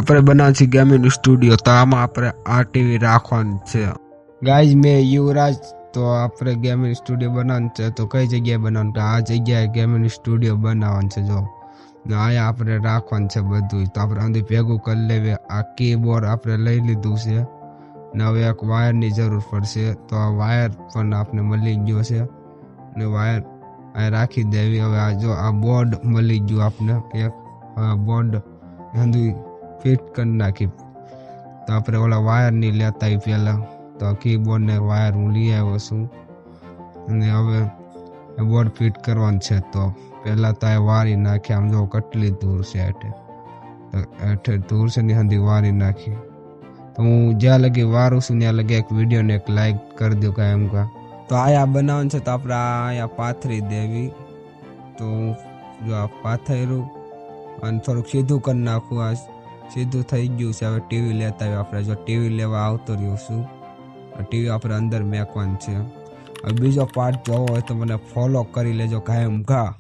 આપણે બનાવવાનું છે ગેમિંગ સ્ટુડિયો, તો આમાં આપણે આ ટીવી રાખવાનું છે ગાઈઝ. મેં યુવરાજ, તો આપણે ગેમિંગ સ્ટુડિયો બનાવવાનું છે. તો કઈ જગ્યાએ બનાવવાનું? તો આ જગ્યાએ ગેમિંગ સ્ટુડિયો બનાવવાનું છે. જો અહીંયા આપણે રાખવાનું છે બધું. તો આપણે અંદર ભેગું કરી લેવી. આ કીબોર્ડ આપણે લઈ લીધું છે ને હવે એક વાયરની જરૂર પડશે. તો આ વાયર પણ આપણે મળી ગયો છે ને વાયર આ રાખી દેવી. હવે આ જો આ બોર્ડ મળી ગયું આપણે એક. બોર્ડ અંદર ફિટ કરી નાખી. તો આપણે ઓલા વાયર ની લેતા આવી પહેલા. તો કીબોર્ડ ને વાયર હું લઈ આવ્યો છું અને હવે બોર્ડ ફિટ કરવાનું છે. તો પહેલા તો આ વારી નાખી. આમ જો કેટલી દૂર છે એટલે દૂર છે ની હંધી વારી નાખી. તો હું જ્યાં લગી વારું છું ત્યાં લગી એક વિડીયો ને એક લાઈક કરી દઉં કાંઈ એમ કા. તો આયા બનાવવાનું છે. તો આપણે અહીંયા પાથરી દેવી. તો જો આ પાથર્યું અને થોડુંક સીધું કરી નાખું. આ સીધું થઈ ગયું છે. હવે ટીવી લેતા આવ્યું આપણે. જો ટીવી લેવા આવતો રહ્યો છું. ટીવી આપણે અંદર મેકવાનું છે. હવે બીજો પાર્ટ જોવો હોય તો મને ફોલો કરી લેજો કાયમ ઘા.